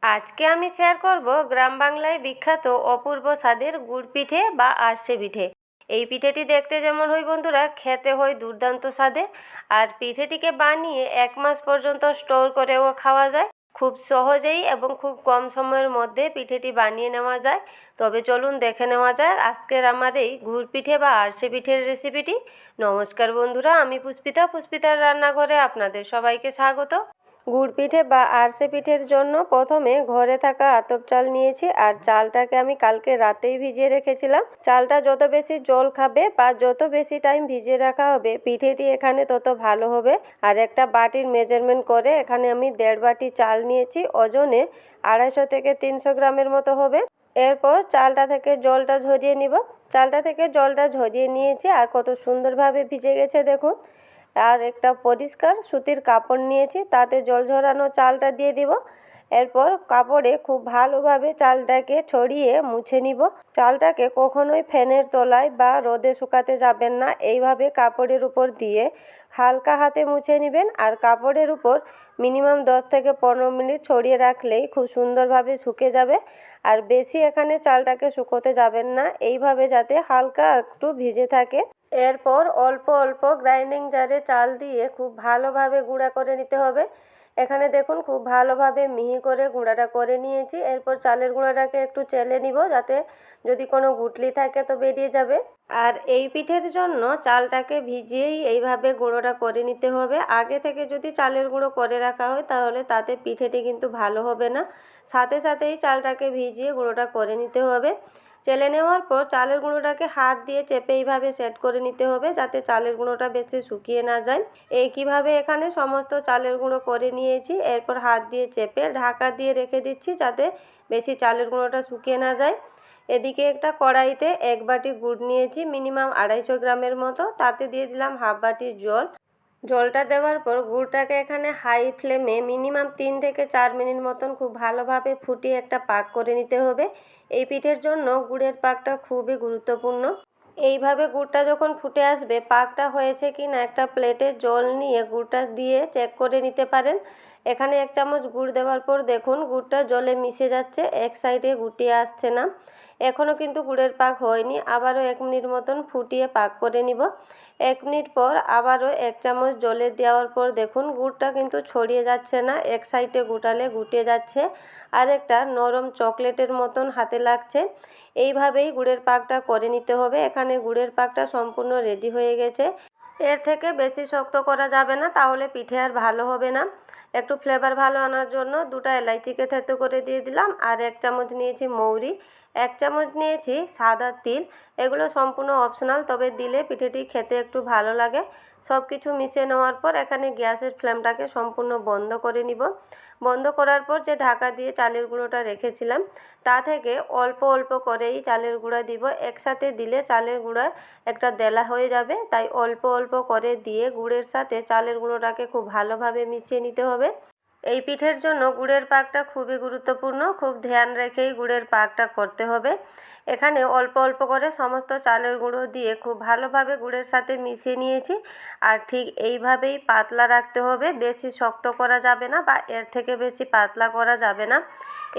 আজকে আমি শেয়ার করব গ্রাম বাংলায় বিখ্যাত অপূর্ব স্বাদের গুড় পিঠে বা আরসে পিঠে। এই পিঠেটি দেখতে যেমন হয় বন্ধুরা, খেতে হয় দুর্দান্ত স্বাদে। আর পিঠেটিকে বানিয়ে 1 মাস পর্যন্ত স্টোর করেও খাওয়া যায়। খুব সহজেই এবং খুব কম সময়ের মধ্যে পিঠেটি বানিয়ে নেওয়া যায়। তবে চলুন দেখে নেওয়া যায় আজকের আমার এই গুড় পিঠে বা আরসে পিঠের রেসিপিটি। নমস্কার বন্ধুরা, আমি পুষ্পিতার রান্নাঘরে আপনাদের সবাইকে স্বাগত। গুড় পিঠে বা আরসে পিঠের জন্য প্রথমে ঘরে থাকা আতপ চাল নিয়েছি, আর চালটাকে আমি কালকে রাতেই ভিজিয়ে রেখেছিলাম। চালটা যত বেশি জল খাবে বা যত বেশি টাইম ভিজিয়ে রাখা হবে, পিঠেটি এখানে তত ভালো হবে। আর একটা বাটির মেজারমেন্ট করে এখানে আমি 1.5 বাটি চাল নিয়েছি, ওজনে 250 থেকে 300 গ্রামের মতো হবে। এরপর চালটা থেকে জলটা ঝরিয়ে নিব। চালটা থেকে জলটা ঝরিয়ে নিয়েছি, আর কত সুন্দরভাবে ভিজে গেছে দেখুন। আর একটা পরিষ্কার সুতির কাপড় নিয়েছি, তাতে জল ঝরানো চালটা দিয়ে দিব। এরপর কাপড়ে খুব ভালোভাবে চালটাকে ছড়িয়ে মুছে নিব। চালটাকে কখনোই ফ্যানের তলায় বা রোদে শুকাতে যাবেন না, এইভাবে কাপড়ের উপর দিয়ে হালকা হাতে মুছে নেবেন। আর কাপড়ের উপর মিনিমাম 10 থেকে 15 মিনিট ছড়িয়ে রাখলেই খুব সুন্দরভাবে শুকে যাবে। আর বেশি এখানে চালটাকে শুকোতে যাবেন না, এইভাবে যাতে হালকা একটু ভিজে থাকে। এরপর অল্প অল্প গ্রাইন্ডিং জারে চাল দিয়ে খুব ভালোভাবে গুঁড়া করে নিতে হবে। এখানে দেখুন খুব ভালোভাবে মিহি করে গুঁড়াটা করে নিয়েছি। এরপর চালের গুঁড়াটাকে একটু চেলে নিব, যাতে যদি কোনো গুটলি থাকে তো বেরিয়ে যাবে। আর এই পিঠের জন্য চালটাকে ভিজিয়েই এইভাবে গুঁড়োটা করে নিতে হবে। আগে থেকে যদি চালের গুঁড়ো করে রাখা হয় তাহলে তাতে পিঠেটি কিন্তু ভালো হবে না। সাথে সাথেই চালটাকে ভিজিয়ে গুঁড়োটা করে নিতে হবে। চেলে নেওয়ার পর চালের গুঁড়োটাকে হাত দিয়ে চেপে এইভাবে সেট করে নিতে হবে, যাতে চালের গুঁড়োটা বেশি শুকিয়ে না যায়। একইভাবে এখানে সমস্ত চালের গুঁড়ো করে নিয়েছি। এরপর হাত দিয়ে চেপে ঢাকা দিয়ে রেখে দিচ্ছি, যাতে বেশি চালের গুঁড়োটা শুকিয়ে না যায়। এদিকে একটা কড়াইতে 1 বাটি গুড় নিয়েছি, মিনিমাম 250 গ্রামের মতো। তাতে দিয়ে দিলাম হাফ বাটি জল। জলটা দেওয়ার পর গুড়টাকে এখানে হাই ফ্লেমে মিনিমাম 3 থেকে 4 মিনিট মতন খুব ভালোভাবে ফুটিয়ে একটা পাক করে নিতে হবে। এই পিঠের জন্য গুড়ের পাকটা খুবই গুরুত্বপূর্ণ। এইভাবে গুড়টা যখন ফুটে আসবে, পাকটা হয়েছে কি না একটা প্লেটে জল নিয়ে গুড়টা দিয়ে চেক করে নিতে পারেন। এখানে 1 চামচ গুড় দেওয়ার পর দেখুন গুড়টা জলে মিশে যাচ্ছে, এক সাইডে গুটিয়ে আসছে না। এখনও কিন্তু গুড়ের পাক হয়নি, আবারও 1 মিনিট মতন ফুটিয়ে পাক করে নিব। 1 মিনিট পর আবারও 1 চামচ জলে দেওয়ার পর দেখুন গুড়টা কিন্তু ছড়িয়ে যাচ্ছে না, এক সাইডে গুটালে গুটিয়ে যাচ্ছে, আর একটা নরম চকলেটের মতন হাতে লাগছে। এইভাবেই গুড়ের পাকটা করে নিতে হবে। এখানে গুড়ের পাকটা সম্পূর্ণ রেডি হয়ে গেছে। এর থেকে বেশি শক্ত করা যাবে না, তাহলে পিঠে আর ভালো হবে না। একটু ফ্লেভার ভালো আনার জন্য 2টা এলাইচিকে থেতো করে দিয়ে দিলাম, আর 1 চামচ নিয়েছি মৌরি, 1 চামচ নিয়েছি সাদা তিল। এগুলো সম্পূর্ণ অপশনাল, তবে দিলে পিঠেটি খেতে একটু ভালো লাগে। সব কিছু মিশিয়ে নেওয়ার পর এখানে গ্যাসের ফ্লেমটাকে সম্পূর্ণ বন্ধ করে নিব। বন্ধ করার পর যে ঢাকা দিয়ে চালের গুঁড়োটা রেখেছিলাম, তা থেকে অল্প অল্প করেই চালের গুঁড়া দিব। একসাথে দিলে চালের গুঁড়া একটা দেলা হয়ে যাবে, তাই অল্প অল্প করে দিয়ে গুড়ের সাথে চালের গুঁড়োটাকে খুব ভালোভাবে মিশিয়ে নিতে হবে। এই পিঠের জন্য গুড়ের পাকটা খুবই গুরুত্বপূর্ণ, খুব ধ্যান রেখেই গুড়ের পাকটা করতে হবে। এখানে অল্প অল্প করে সমস্ত চালের গুঁড়ো দিয়ে খুব ভালোভাবে গুড়ের সাথে মিশিয়ে নিয়েছি। আর ঠিক এইভাবেই পাতলা রাখতে হবে, বেশি শক্ত করা যাবে না বা এর থেকে বেশি পাতলা করা যাবে না।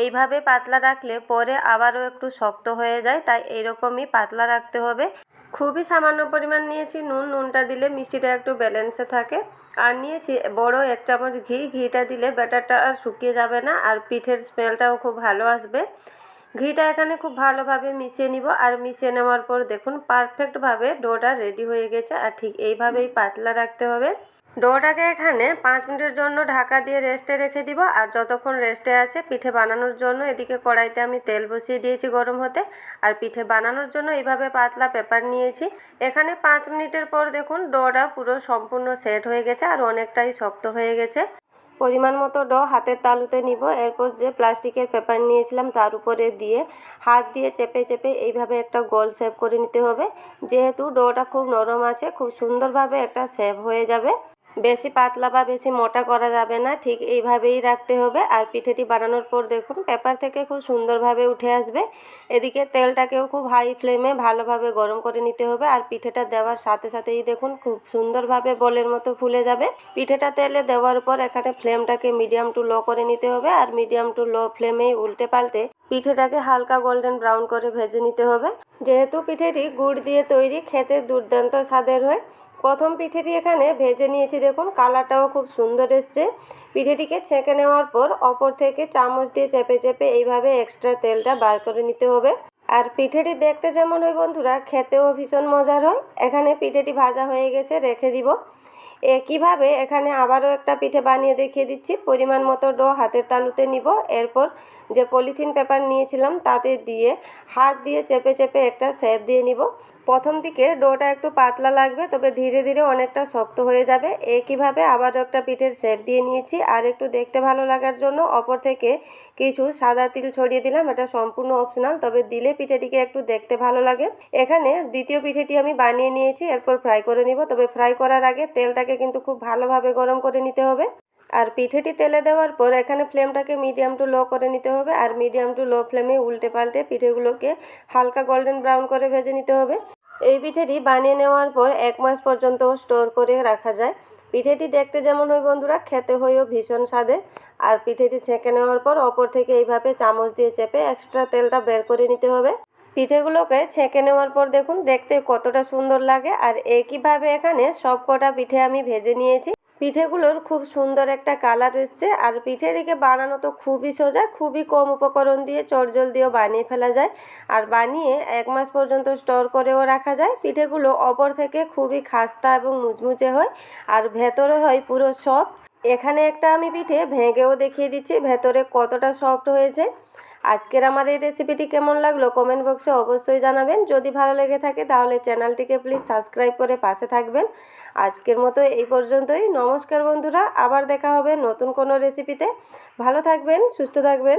এইভাবে পাতলা রাখলে পরে আবারও একটু শক্ত হয়ে যায়, তাই এইরকমই পাতলা রাখতে হবে। খুবই সামান্য পরিমাণ নিয়েছি নুন, নুনটা দিলে মিষ্টিটা একটু ব্যালেন্সে থাকে। আর নিয়েছি বড় 1 চামচ ঘি, ঘিটা দিলে ব্যাটারটা আর শুকিয়ে যাবে না, আর পিঠের স্মেলটাও খুব ভালো আসবে। ঘিটা এখানে খুব ভালোভাবে মিশিয়ে নিব। আর মিশিয়ে নেওয়ার পর দেখুন পারফেক্টভাবে ডোটা রেডি হয়ে গেছে, আর ঠিক এইভাবেই পাতলা রাখতে হবে। ডোটাকে এখানে 5 মিনিটের জন্য ঢাকা দিয়ে রেস্টে রেখে দিব। আর যতক্ষণ রেস্টে আছে পিঠে বানানোর জন্য এদিকে কড়াইতে আমি তেল বসিয়ে দিয়েছি গরম হতে। আর পিঠে বানানোর জন্য এইভাবে পাতলা পেপার নিয়েছি। এখানে 5 মিনিটের পর দেখুন ডোটা পুরো সম্পূর্ণ সেট হয়ে গেছে, আর অনেকটাই শক্ত হয়ে গেছে। পরিমাণ মতো ডো হাতের তালুতে নিব। এরপর যে প্লাস্টিকের পেপার নিয়েছিলাম তার উপরে দিয়ে হাত দিয়ে চেপে চেপে এইভাবে একটা গোল শেপ করে নিতে হবে। যেহেতু ডোটা খুব নরম আছে, খুব সুন্দরভাবে একটা শেপ হয়ে যাবে। বেশি পাতলা বা বেশি মোটা করা যাবে না, ঠিক এইভাবেই রাখতে হবে। আর পিঠেটি বানানোর পর দেখুন পেপার থেকে খুব সুন্দরভাবে উঠে আসবে। এদিকে তেলটাকেও খুব হাই ফ্লেমে ভালোভাবে গরম করে নিতে হবে। আর পিঠেটা দেওয়ার সাথে সাথেই দেখুন খুব সুন্দরভাবে বলের মতো ফুলে যাবে। পিঠেটা তেলে দেওয়ার পর এখানে ফ্লেমটাকে মিডিয়াম টু লো করে নিতে হবে। আর মিডিয়াম টু লো ফ্লেমেই উল্টে পাল্টে পিঠেটাকে হালকা গোল্ডেন ব্রাউন করে ভেজে নিতে হবে। যেহেতু পিঠেটি গুড় দিয়ে তৈরি, খেতে দুর্দান্ত স্বাদের হয়। প্রথম পিঠেটি এখানে ভেজে নিয়েছি, দেখুন কালারটাও খুব সুন্দর এসছে। পিঠেটিকে ছেঁকে নেওয়ার পর অপর থেকে চামচ দিয়ে চেপে চেপে এইভাবে এক্সট্রা তেলটা বার করে নিতে হবে। আর পিঠেটি দেখতে যেমন হয় বন্ধুরা, খেতেও ভীষণ মজার হয়। এখানে পিঠেটি ভাজা হয়ে গেছে, রেখে দিব। একইভাবে এখানে আবারও একটা পিঠে বানিয়ে দেখিয়ে দিচ্ছি। পরিমাণ মতো ডো হাতের তালুতে নিব। এরপর যে পলিথিন পেপার নিয়েছিলাম তাতে দিয়ে হাত দিয়ে চেপে চেপে একটা শেপ দিয়ে নিব। প্রথম দিকে ডোটা একটু পাতলা লাগবে, তবে ধীরে ধীরে অনেকটা শক্ত হয়ে যাবে। একইভাবে আবারও একটা পিঠের শেপ দিয়ে নিয়েছি। আর একটু দেখতে ভালো লাগার জন্য অপর থেকে কিছু সাদা তিল ছড়িয়ে দিলাম। এটা সম্পূর্ণ অপশনাল, তবে দিলে পিঠেটিকে একটু দেখতে ভালো লাগে। এখানে দ্বিতীয় পিঠেটি আমি বানিয়ে নিয়েছি, এরপর ফ্রাই করে নিব। তবে ফ্রাই করার আগে তেলটাকে কিন্তু খুব ভালোভাবে গরম করে নিতে হবে। আর পিঠেটি তেলে দেওয়ার পর এখানে ফ্লেমটাকে মিডিয়াম টু লো করে নিতে হবে। আর মিডিয়াম টু লো ফ্লেমে উল্টে পাল্টে পিঠেগুলোকে হালকা গোল্ডেন ব্রাউন করে ভেজে নিতে হবে। এই পিঠেটি বানিয়ে নেওয়ার পর 1 মাস পর্যন্ত স্টোর করে রাখা যায়। পিঠেটি দেখতে যেমন হয় বন্ধুরা, খেতে হয়েও ভীষণ স্বাদের। আর পিঠেটি ছেঁকে নেওয়ার পর অপর থেকে এইভাবে চামচ দিয়ে চেপে এক্সট্রা তেলটা বের করে নিতে হবে। পিঠেগুলোকে ছেঁকে নেওয়ার পর দেখুন দেখতে কতটা সুন্দর লাগে। আর একইভাবে এখানে সব কটা পিঠে আমি ভেজে নিয়েছি। পিঠেগুলোর খুব সুন্দর একটা কালার এসছে। আর পিঠেটিকে বানানো তো খুবই সোজা, খুবই কম উপকরণ দিয়ে চটজলদিও বানিয়ে ফেলা যায়। আর বানিয়ে 1 মাস পর্যন্ত স্টোর করেও রাখা যায়। পিঠেগুলো অপর থেকে খুবই খাস্তা এবং মুচমুচে হয়, আর ভেতরে হয় পুরো সফট। এখানে একটা আমি পিঠে ভেঙেও দেখিয়ে দিচ্ছি ভেতরে কতটা সফট হয়েছে। আজকের আমার এই রেসিপিটি কেমন লাগলো কমেন্ট বক্সে অবশ্যই জানাবেন। যদি ভালো লেগে থাকে তাহলে চ্যানেলটিকে প্লিজ সাবস্ক্রাইব করে পাশে থাকবেন। আজকের মতো এই পর্যন্তই। নমস্কার বন্ধুরা, আবার দেখা হবে নতুন কোনো রেসিপিতে। ভালো থাকবেন, সুস্থ থাকবেন।